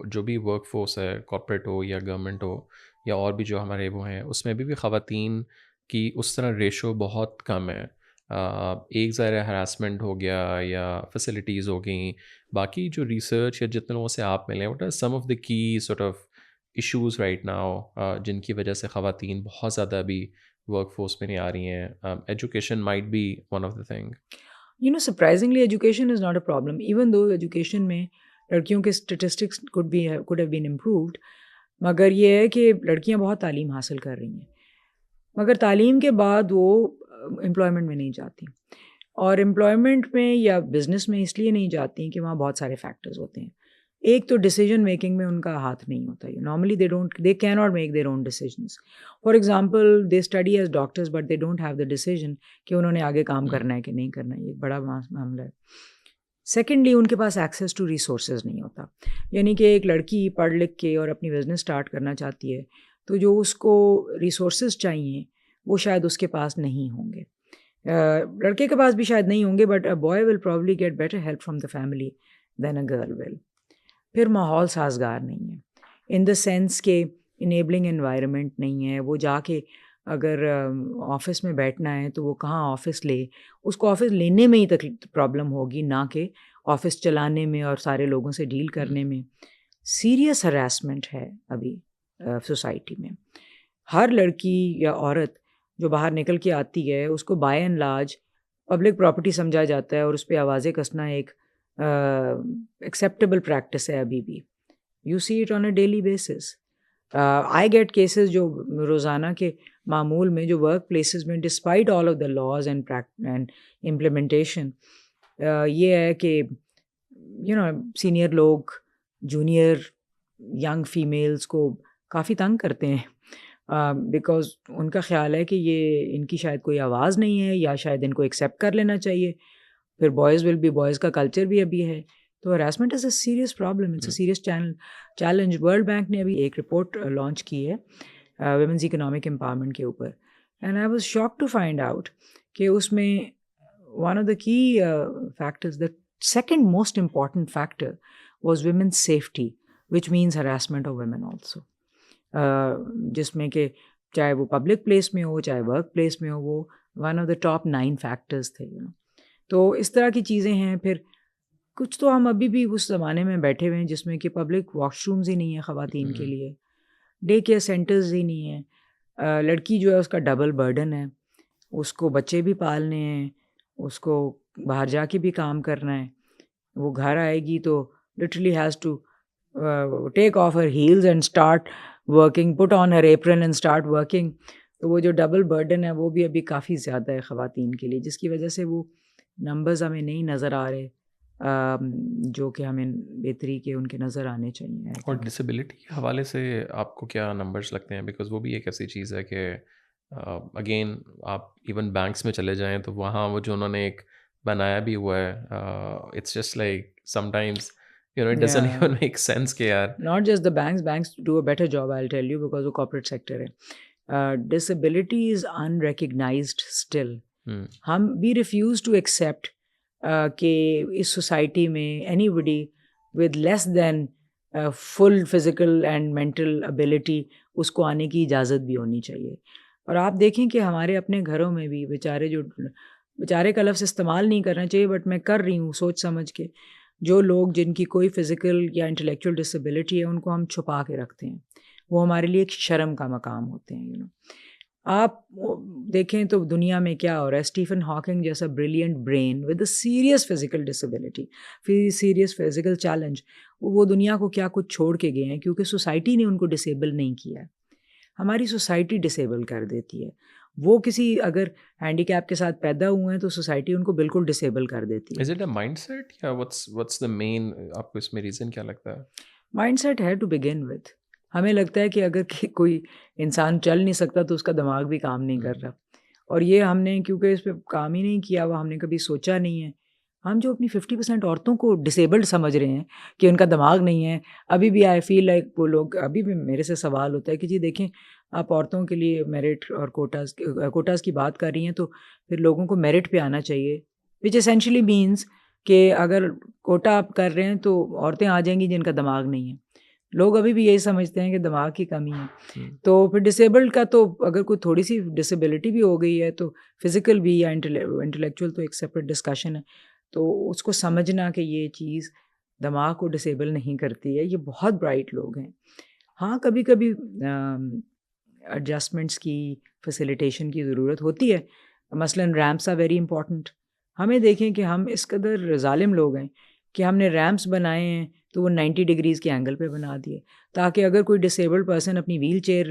جو بھی ورک فورس ہے کارپوریٹ ہو یا گورنمنٹ ہو یا اور بھی جو ہمارے وہ ہیں اس میں بھی خواتین کی اس طرح ریشو بہت کم ہے. ایک ظاہر ہراسمنٹ ہو گیا یا فیسلٹیز ہو گئیں, باقی جو ریسرچ یا جتنے لوگوں سے آپ ملیں what are some of the key sort of issues right now جن کی وجہ سے خواتین بہت زیادہ ابھی ورک فورس میں نہیں آ رہی ہیں. Education might be one of the thing. Surprisingly education is not a problem, even though education میں لڑکیوں کے statistics could have been improved. مگر یہ ہے کہ لڑکیاں بہت تعلیم حاصل کر رہی ہیں, مگر تعلیم کے بعد وہ امپلائمنٹ میں نہیں جاتی, اور امپلائمنٹ میں یا بزنس میں اس لیے نہیں جاتی کہ وہاں بہت سارے فیکٹرز ہوتے ہیں. ایک تو ڈیسیجن میکنگ میں ان کا ہاتھ نہیں ہوتا. Normally they can not make their own decisions. For example they study as doctors but they don't have the decision کہ انہوں نے آگے کام کرنا ہے کہ نہیں کرنا ہے. یہ بڑا معاملہ ہے. سیکنڈلی ان کے پاس ایکسیس ٹو ریسورسز نہیں ہوتا. یعنی کہ ایک لڑکی پڑھ لکھ کے اور اپنی بزنس اسٹارٹ کرنا چاہتی ہے تو جو اس کو ریسورسز چاہیے وہ شاید اس کے پاس نہیں ہوں گے. لڑکے کے پاس بھی شاید نہیں ہوں گے, but a boy will probably get better help from the family than a girl will. پھر ماحول سازگار نہیں ہے ان دا سینس کہ انیبلنگ انوائرمنٹ نہیں ہے. وہ جا کے اگر آفس میں بیٹھنا ہے تو وہ کہاں آفس لے, اس کو آفس لینے میں ہی پرابلم ہوگی, نہ کہ آفس چلانے میں اور سارے لوگوں سے ڈیل کرنے میں. سیریس ہراسمنٹ ہے ابھی سوسائٹی میں. ہر لڑکی یا عورت جو باہر نکل کے آتی ہے اس کو by and large public property سمجھا جاتا ہے, اور اس پہ آوازیں کسنا ایک ایکسیپٹیبل پریکٹس ہے ابھی بھی. You see it on a daily basis. I get cases جو روزانہ کے معمول میں جو ورک پلیسز میں despite all of the laws and implementation یہ ہے کہ سینئر لوگ جونیئر ینگ فیمیلز کو کافی تنگ کرتے ہیں بیکاز ان کا خیال ہے کہ یہ ان کی شاید کوئی آواز نہیں ہے, یا شاید ان کو ایکسیپٹ کر لینا چاہیے. پھر بوائز ول بی بوائز کا کلچر بھی ابھی ہے. تو harassment is a serious problem, it's a serious challenge. World bank نے ابھی ایک رپورٹ لانچ کی ہے ویمنز اکنامک امپاورمنٹ کے اوپر, and I was shock to find out کہ اس میں one of the key factors, the second most important factor was women's safety, which means harassment of women also, جس میں کہ چاہے وہ پبلک پلیس میں ہو چاہے ورک پلیس میں ہو, وہ one of the top 9 factors تھے. تو اس طرح کی چیزیں ہیں. پھر کچھ تو ہم ابھی بھی اس زمانے میں بیٹھے ہوئے ہیں جس میں کہ پبلک واش رومز ہی نہیں ہیں خواتین کے لیے, ڈے کیئر سینٹرز ہی نہیں ہیں. لڑکی جو ہے اس کا ڈبل برڈن ہے, اس کو بچے بھی پالنے ہیں, اس کو باہر جا کے بھی کام کرنا ہے. وہ گھر آئے گی تو literally has to take off her heels and start working, put on her apron and start working. تو وہ جو ڈبل برڈن ہے وہ بھی ابھی کافی زیادہ ہے خواتین کے لیے, جس کی وجہ سے وہ نمبرز ہمیں نہیں نظر آ رہے جو کہ ہمیں بہتری کے ان کے نظر آنے چاہیے. اور ڈسیبلٹی کے حوالے سے آپ کو کیا نمبرز لگتے ہیں؟ بیکاز وہ بھی ایک ایسی چیز ہے کہ اگین آپ ایون بینکس میں چلے جائیں تو وہاں وہ جو انہوں نے ایک بنایا بھی ہوا ہے, it's just like sometimes it doesn't even make sense کہ یار. Not just the banks do a better job, I'll tell you, because وہ corporate sector ہے. Disability is unrecognized still. ہم we refuse to accept کہ اس سوسائٹی میں anybody with less than full physical and mental ability اس کو آنے کی اجازت بھی ہونی چاہیے. اور آپ دیکھیں کہ ہمارے اپنے گھروں میں بھی بیچارے کا لفظ استعمال نہیں کرنا چاہیے, بٹ میں کر رہی ہوں سوچ سمجھ کے. جو لوگ جن کی کوئی فزیکل یا انٹلیکچوئل ڈسیبلٹی ہے ان کو ہم چھپا کے رکھتے ہیں, وہ ہمارے لیے ایک شرم کا مقام ہوتے ہیں. آپ دیکھیں تو دنیا میں کیا ہو رہا ہے. اسٹیفن ہاکنگ جیسا brilliant brain with a serious physical disability, serious physical challenge, وہ دنیا کو کیا کچھ چھوڑ کے گئے ہیں کیونکہ سوسائٹی نے ان کو ڈسیبل نہیں کیا ہے. ہماری سوسائٹی ڈسیبل کر دیتی ہے. وہ کسی اگر ہینڈی کیپ کے ساتھ پیدا ہوئے ہیں تو سوسائٹی ان کو بالکل ڈسیبل کر دیتی ہے. Is it a mindset یا what's the main, آپ کو اس میں ریزن کیا لگتا ہے؟ مائنڈ سیٹ ہے ٹو بگن وتھ. ہمیں لگتا ہے کہ اگر کوئی انسان چل نہیں سکتا تو اس کا دماغ بھی کام نہیں کر رہا, اور یہ ہم نے کیونکہ اس پہ کام ہی نہیں کیا ہوا, ہم نے کبھی سوچا نہیں ہے. ہم جو اپنی 50% عورتوں کو ڈسیبلڈ سمجھ رہے ہیں کہ ان کا دماغ نہیں ہے, ابھی بھی آئی فیل لائک وہ لوگ, ابھی بھی میرے سے سوال ہوتا ہے کہ جی دیکھیں آپ عورتوں کے لیے میرٹ اور کوٹاز کی بات کر رہی ہیں تو پھر لوگوں کو میرٹ پہ آنا چاہیے, وچ اسینشلی مینس کہ اگر کوٹا آپ کر رہے ہیں تو عورتیں آ جائیں گی جن کا دماغ نہیں ہے. لوگ ابھی بھی یہی سمجھتے ہیں کہ دماغ کی کمی ہے. تو پھر ڈسیبلڈ کا تو اگر کوئی تھوڑی سی ڈسیبلٹی بھی ہو گئی ہے تو فزیکل بھی یا انٹلیکچوئل تو ایک سیپریٹ ڈسکشن ہے. تو اس کو سمجھنا کہ یہ چیز دماغ کو ڈسیبل نہیں کرتی ہے. یہ بہت برائٹ لوگ ہیں. ہاں کبھی کبھی ایڈجسٹمنٹس کی فیسیلیٹیشن کی ضرورت ہوتی ہے. مثلاً ریمپس آر ویری امپورٹنٹ. ہمیں دیکھیں کہ ہم اس قدر ظالم لوگ ہیں کہ ہم نے ریمپس بنائے ہیں تو وہ 90 ڈگریز کے اینگل پہ بنا دیے تاکہ اگر کوئی ڈسیبلڈ پرسن اپنی ویل چیئر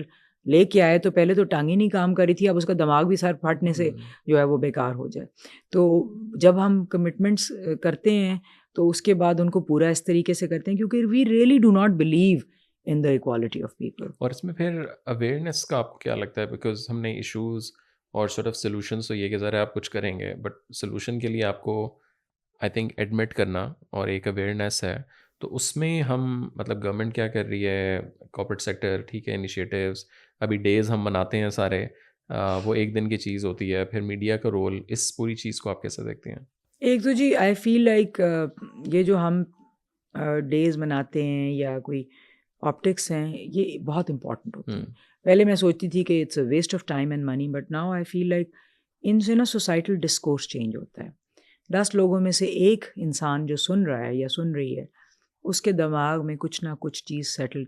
لے کے آئے تو پہلے تو ٹانگیں نہیں کام کری تھی, اب اس کا دماغ بھی سر پھٹنے سے جو ہے وہ بیکار ہو جائے. تو جب ہم کمٹمنٹس کرتے ہیں تو اس کے بعد ان کو پورا اس طریقے سے کرتے ہیں کیونکہ we really do not believe in the equality of people. اور اس میں پھر اویئرنیس کا آپ کو کیا لگتا ہے؟ بیکاز ہم نے ایشوز اور سورٹ آف سولوشنس تو یہ کہ ذرا آپ کچھ کریں گے, بٹ سولوشن کے لیے آپ کو آئی تھنک ایڈمٹ کرنا اور ایک اویئرنیس ہے. تو اس میں ہم مطلب گورنمنٹ کیا کر رہی ہے، کارپوریٹ سیکٹر ٹھیک ہے، انیشیٹیوز ابھی ڈیز ہم مناتے ہیں سارے، وہ ایک دن کی چیز ہوتی ہے. پھر میڈیا کا رول اس پوری چیز کو آپ کیسے دیکھتے ہیں؟ ایک تو جی آئی فیل لائک یہ جو ہم ڈیز مناتے ہیں یا کوئی آپٹکس ہیں، یہ بہت امپورٹنٹ ہوتی ہیں. پہلے میں سوچتی تھی کہ it's a waste of time and money, but now I feel like in سے نا سوسائٹل ڈسکورس چینج ہوتا ہے. 10 لوگوں میں سے ایک انسان جو سن رہا ہے یا سن رہی ہے، اس کے دماغ میں کچھ نہ کچھ چیز سیٹل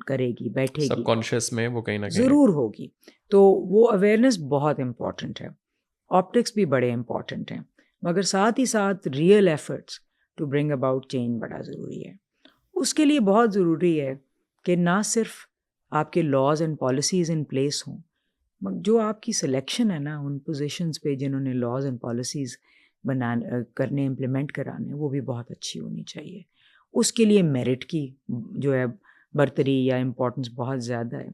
کرے گی، بیٹھے سب گی، کانشیس میں وہ کہیں نہ کہیں. ضرور ہوگی. تو وہ اویئرنیس بہت امپورٹنٹ ہے. آپٹکس بھی بڑے امپورٹنٹ ہیں، مگر ساتھ ہی ساتھ real efforts to bring about change بڑا ضروری ہے. اس کے لیے بہت ضروری ہے کہ نہ صرف آپ کے laws and policies in place ہوں، جو آپ کی سلیکشن ہے نا ان پوزیشنز پہ جنہوں نے لاز اینڈ پالیسیز کرنے امپلیمنٹ کرانے، وہ بھی بہت اچھی ہونی چاہیے. اس کے لیے میرٹ کی جو ہے برتری یا امپورٹنس بہت زیادہ ہے.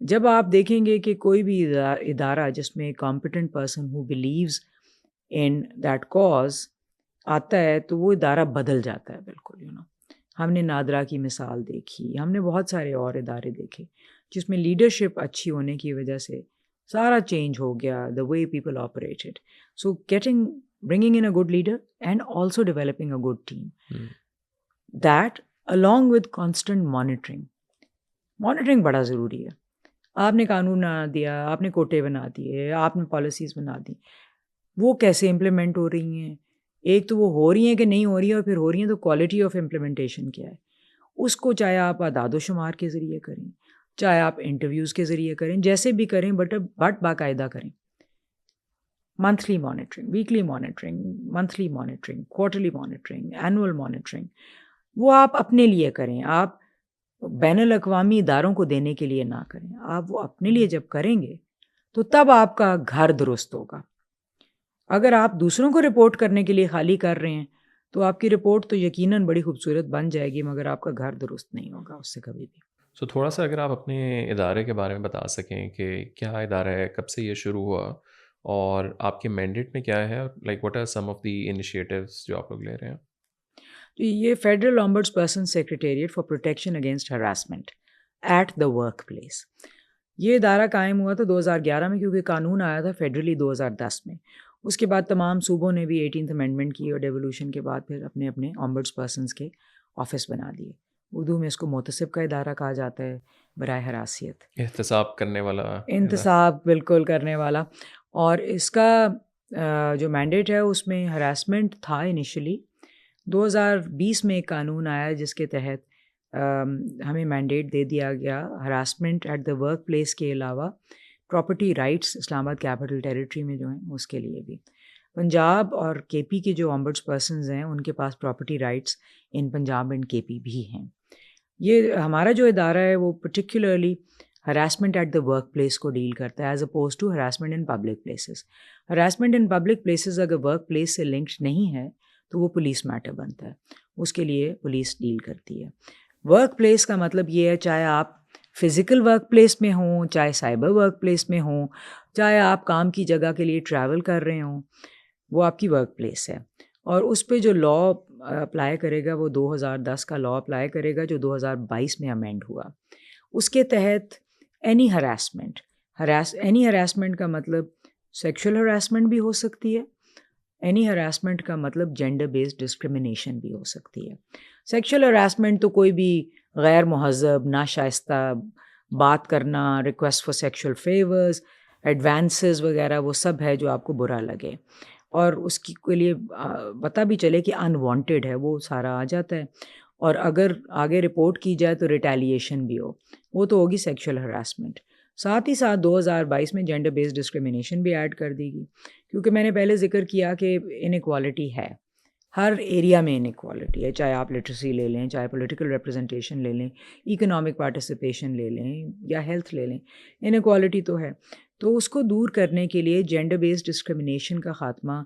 جب آپ دیکھیں گے کہ کوئی بھی ادارہ جس میں کمپیٹنٹ پرسن ہو بلیوز ان دیٹ کاز آتا ہے، تو وہ ادارہ بدل جاتا ہے بالکل. ہم نے نادرا کی مثال دیکھی، ہم نے بہت سارے اور ادارے دیکھے جس میں لیڈرشپ اچھی ہونے کی وجہ سے سارا چینج ہو گیا، the way people operated. So bringing in a good leader and also developing a good team, that along with constant monitoring بڑا ضروری ہے. آپ نے قانون بنا دیا، آپ نے کوٹے بنا دیے، آپ نے پالیسیز بنا دی، وہ کیسے امپلیمنٹ ہو رہی ہیں؟ ایک تو وہ ہو رہی ہیں کہ نہیں ہو رہی ہیں، اور پھر ہو رہی ہیں تو کوالٹی آف امپلیمنٹیشن کیا ہے؟ اس کو چاہے آپ اعداد و شمار کے ذریعے کریں، چاہے آپ انٹرویوز کے ذریعے کریں، جیسے بھی کریں، بٹ باقاعدہ کریں. Monthly monitoring, weekly monitoring, monthly monitoring, quarterly monitoring, annual monitoring, وہ آپ اپنے لیے کریں. آپ بین الاقوامی اداروں کو دینے کے لیے نہ کریں. آپ وہ اپنے لیے جب کریں گے تو تب آپ کا گھر درست ہوگا. اگر آپ دوسروں کو رپورٹ کرنے کے لیے خالی کر رہے ہیں تو آپ کی رپورٹ تو یقیناً بڑی خوبصورت بن جائے گی، مگر آپ کا گھر درست نہیں ہوگا اس سے کبھی بھی. سو تھوڑا سا اگر آپ اپنے ادارے کے بارے میں بتا سکیں کہ کیا ادارہ ہے، کب سے یہ شروع ہوا، اور آپ کے مینڈیٹ میں کیا ہے، like what are some of the initiatives جو آپ لوگ لے رہے ہیں؟ یہ federal ombudsperson secretariat for protection against harassment at the work place. یہ ادارہ قائم ہوا تھا 2011 میں، کیونکہ قانون آیا تھا فیڈرلی 2010 میں. اس کے بعد تمام صوبوں نے بھی 18th امینڈمنٹ کی، اور ڈیولوشن کے بعد پھر اپنے اپنے آمبڈس پرسنس کے آفس بنا دیے. اردو میں اس کو محتسب کا ادارہ کہا جاتا ہے، برائے حراسیت، احتساب کرنے والا انتصاب بالکل کرنے والا. اور اس کا جو مینڈیٹ ہے اس میں ہراسمنٹ تھا. انیشلی 2020 میں ایک قانون آیا جس کے تحت ہمیں مینڈیٹ دے دیا گیا harassment at the work place کے علاوہ پراپرٹی رائٹس اسلام آباد کیپٹل ٹیریٹری میں جو ہیں اس کے لیے بھی. پنجاب اور کے پی کے جو آمبڈس پرسنز ہیں ان کے پاس property rights in Punjab and K P بھی ہیں. یہ ہمارا جو ادارہ ہے وہ particularly harassment at the work place کو ڈیل کرتا ہے، as oppose to harassment in public places. Harassment in public places اگر ورک پلیس سے لنکڈ نہیں ہے تو وہ پولیس میٹر بنتا ہے، اس کے لیے پولیس ڈیل کرتی ہے. ورک پلیس کا مطلب یہ ہے چاہے آپ فزیکل ورک پلیس میں ہوں، چاہے سائبر ورک پلیس میں ہوں، چاہے آپ کام کی جگہ کے لیے ٹریول کر رہے ہوں، وہ آپ کی ورک پلیس ہے. اور اس پہ جو لا اپلائی کرے گا وہ 2010 کا لا اپلائی کرے گا جو 2022 میں امینڈ ہوا. اس کے تحت اینی ہراسمنٹ کا مطلب سیکشل ہراسمنٹ بھی ہو سکتی ہے، اینی ہراسمنٹ کا مطلب جینڈر بیسڈ ڈسکرمنیشن بھی ہو سکتی ہے. سیکشل ہراسمنٹ تو کوئی بھی غیر مہذب، ناشائستہ بات کرنا، request for sexual favours, advances وغیرہ، وہ سب ہے جو آپ کو برا لگے اور اس کی کے لیے پتہ بھی چلے کہ انوانٹیڈ ہے، وہ سارا آ جاتا ہے. اور اگر آگے رپورٹ کی جائے تو ریٹیلیشن بھی ہو، وہ تو ہوگی سیکشل ہراسمنٹ. ساتھ ہی ساتھ 2022 میں جینڈر بیسڈ ڈسکرمنیشن بھی ایڈ کر دی گئی، کیونکہ میں نے پہلے ذکر کیا کہ انیکوالٹی ہے، ہر ایریا میں انیکوالٹی ہے، چاہے آپ لٹریسی لے لیں، چاہے پولیٹیکل ریپرزنٹیشن لے لیں، اکنامک پارٹیسپیشن لے لیں یا ہیلتھ لے لیں، انیکوالٹی تو ہے. تو اس کو دور کرنے کے لیے جینڈر بیسڈ ڈسکرمنیشن کا خاتمہ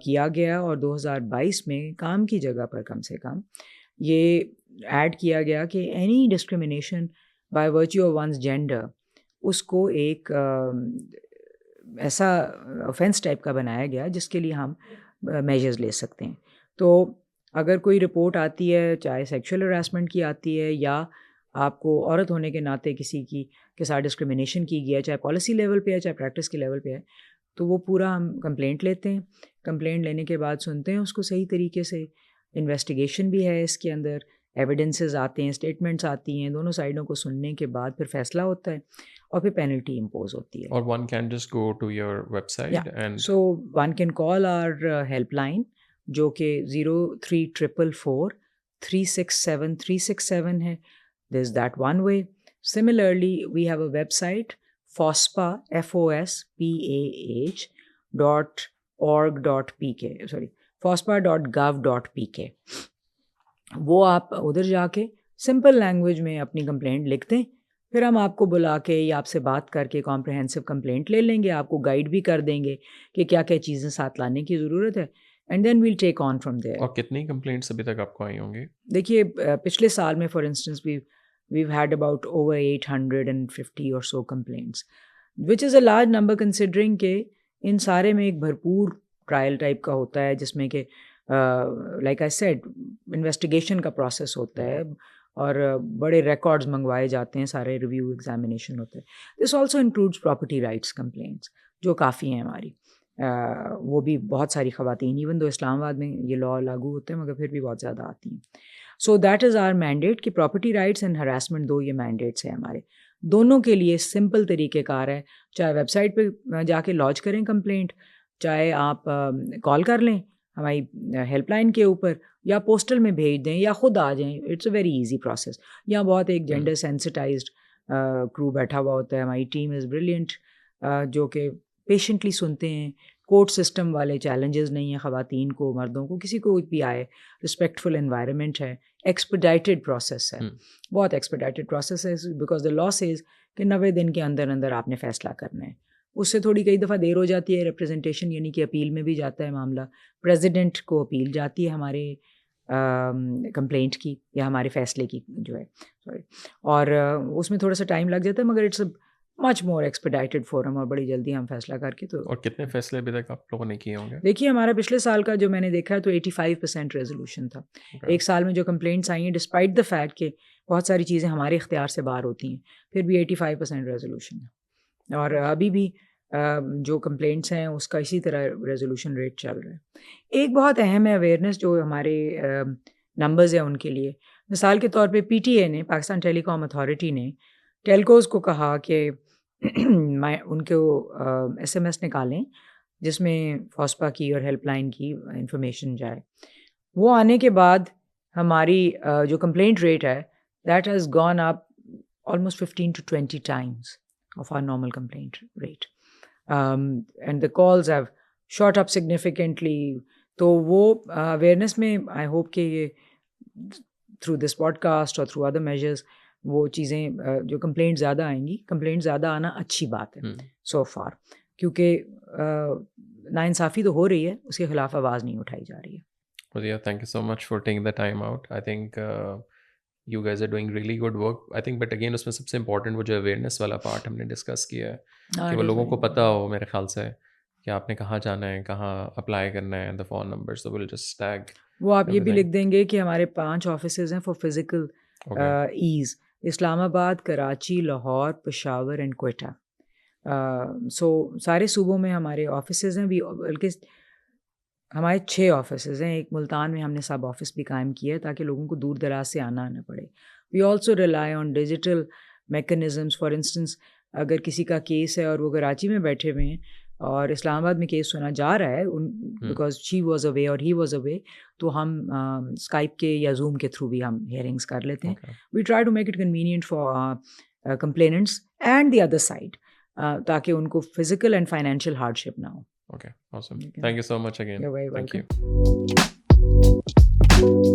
کیا گیا، اور 2022 میں کام کی جگہ پر کم سے کم یہ ایڈ کیا گیا کہ any discrimination by virtue of one's gender, اس کو ایک ایسا آفینس ٹائپ کا بنایا گیا جس کے لیے ہم میجرز لے سکتے ہیں. تو اگر کوئی رپورٹ آتی ہے چاہے سیکشول ہراسمنٹ کی آتی ہے یا آپ کو عورت ہونے کے ناطے کسی کی کے ساتھ ڈسکریمنیشن کی گیا ہے چاہے پالیسی لیول پہ ہے چاہے پریکٹس کے لیول پہ ہے, تو وہ پورا ہم کمپلینٹ لیتے ہیں. کمپلینٹ لینے کے بعد سنتے ہیں اس کو صحیح طریقے سے, انویسٹیگیشن بھی ہے اس کے اندر, ایویڈنسز آتے ہیں, اسٹیٹمنٹس آتی ہیں, دونوں سائڈوں کو سننے کے بعد پھر فیصلہ ہوتا ہے اور پھر پینلٹی امپوز ہوتی ہے. اور one can just go to your website and so one can call our helpline جو کہ 0344 367 367 ہے. There is that one way. Similarly we have a website FOSPAH FOSPAH.org.pk sorry FOSPAH.gov.pk. وہ آپ ادھر جا کے سمپل لینگویج میں اپنی کمپلینٹ لکھ دیں, پھر ہم آپ کو بلا کے یا آپ سے بات کر کے کمپریہنسو کمپلینٹ لے لیں گے, آپ کو گائیڈ بھی کر دیں گے کہ کیا کیا چیزیں ساتھ لانے کی ضرورت ہے, and then we'll take on from there. اور کتنی کمپلینٹس ابھی تک آپ کو آئی ہوں گی؟ دیکھیے پچھلے سال میں for instance we've had about over 850 or so complaints, which is a large number considering کہ ان سارے میں ایک بھرپور ٹرائل ٹائپ کا ہوتا ہے جس میں کہ لائک آئی سیڈ انویسٹیگیشن کا پروسیس ہوتا ہے اور بڑے ریکارڈز منگوائے جاتے ہیں, سارے ریویو ایگزامینیشن ہوتے ہیں. This also includes property rights complaints جو کافی ہیں ہماری, وہ بھی بہت ساری خواتین, ایون دو اسلام آباد میں یہ لاء لاگو ہوتے ہیں مگر پھر بھی بہت زیادہ آتی ہیں. So that is our mandate کہ پراپرٹی رائٹس اینڈ ہراسمنٹ دو یہ مینڈیٹس ہیں ہمارے. دونوں کے لیے سمپل طریقہ کار ہے, چاہے ویب سائٹ پہ جا کے لاج کریں کمپلینٹ, چاہے آپ کال کر لیں ہماری ہیلپ لائن کے اوپر, یا پوسٹل میں بھیج دیں یا خود آ جائیں. It's a very easy process. یہاں بہت ایک جینڈر سینسٹائزڈ کرو بیٹھا ہوا ہوتا ہے. ہماری ٹیم از بریلینٹ جو کہ پیشنٹلی سنتے ہیں. کورٹ سسٹم والے چیلنجز نہیں ہیں خواتین کو, مردوں کو, کسی کو بھی آئے. رسپیکٹفل انوائرمنٹ ہے, ایکسپیڈائٹیڈ پروسیس ہے, بہت ایکسپیڈائٹیڈ پروسیس ہے بیکاز دا لا سیز کہ 90 دن کے اندر اندر آپ نے فیصلہ کرنا ہے. اس سے تھوڑی کئی دفعہ دیر ہو جاتی ہے, ریپریزنٹیشن یعنی کہ اپیل میں بھی جاتا ہے معاملہ, پریزیڈنٹ کو اپیل جاتی ہے ہمارے کمپلینٹ کی یا ہمارے فیصلے کی جو ہے سوری, اور اس میں تھوڑا سا ٹائم لگ جاتا ہے مگر اٹس مچ مور ایکسپیڈائٹیڈ فورم اور بڑی جلدی ہم فیصلہ کر کے. تو اور کتنے فیصلے ابھی تک آپ لوگوں نے کیے ہوں گے؟ دیکھیے ہمارا پچھلے سال کا جو میں نے دیکھا ہے تو 85% ریزولوشن تھا. ایک سال میں جو کمپلینٹس آئی ہیں ڈسپائٹ دا فیکٹ کہ بہت ساری چیزیں ہمارے اختیار سے باہر ہوتی ہیں, پھر بھی 85% ریزولوشن ہے. اور ابھی بھی جو کمپلینٹس ہیں اس کا اسی طرح ریزولوشن ریٹ چل رہا ہے. ایک بہت اہم ہے اویئرنیس جو ہمارے نمبرز ہیں ان کے لیے. مثال کے طور پہ PTA نے, پاکستان ٹیلی کام اتھارٹی نے ٹیلکوز کو کہا کہ ان کو SMS نکالیں جس میں FOSPAH کی اور ہیلپ لائن کی انفارمیشن جائے. وہ آنے کے بعد ہماری جو کمپلینٹ ریٹ ہے that has gone up almost 15 to 20 times of our normal complaint rate, and the calls have shot up significantly. تو وہ اویئرنیس میں آئی ہوپ کہ یہ تھرو دس پوڈ کاسٹ اور تھرو ادر میجرز وہ چیزیں جو کمپلینٹ زیادہ آئیں گی, کمپلینٹ زیادہ آنا اچھی بات ہے سو فار, کیونکہ ناانصافی تو ہو رہی ہے, اس کے خلاف آواز نہیں اٹھائی جا رہی ہے. Thank you so much for taking the time out. I think you guys are doing really good work. I think but again اس میں سب سے امپورٹنٹ وہ جو اویئرنیس والا پارٹ ہم نے ڈسکس کیا ہے کہ وہ لوگوں کو پتہ ہو, میرے خیال سے کہ آپ نے کہاں جانا ہے, کہاں اپلائی کرنا ہے, the phone numbers, so we'll just tag. وہ آپ یہ بھی لکھ دیں گے کہ ہمارے 5 آفیسز ہیں فار فزیکل ایز, اسلام آباد, کراچی, لاہور, پشاور اینڈ کوئٹہ. سو سارے صوبوں میں ہمارے آفیسز ہیں, بلکہ ہمارے 6 آفیسز ہیں. ایک ملتان میں ہم نے سب آفس بھی قائم کیا ہے تاکہ لوگوں کو دور دراز سے آنا نہ پڑے. We also rely on digital mechanisms. For instance اگر کسی کا کیس ہے اور وہ کراچی میں بیٹھے ہوئے ہیں اور اسلام آباد میں کیس سنا جا رہا ہے بیکاز شی واز اوے اور ہی واز اوے, تو ہم اسکائپ کے یا زوم کے تھرو بھی ہم ہیئرنگس کر لیتے ہیں. We try to make it convenient for complainants and the other side تاکہ ان کو فزیکل اینڈ فائنینشیل ہارڈشپ نہ ہو. Okay, awesome. Thank you so much again. You're very welcome. Thank you.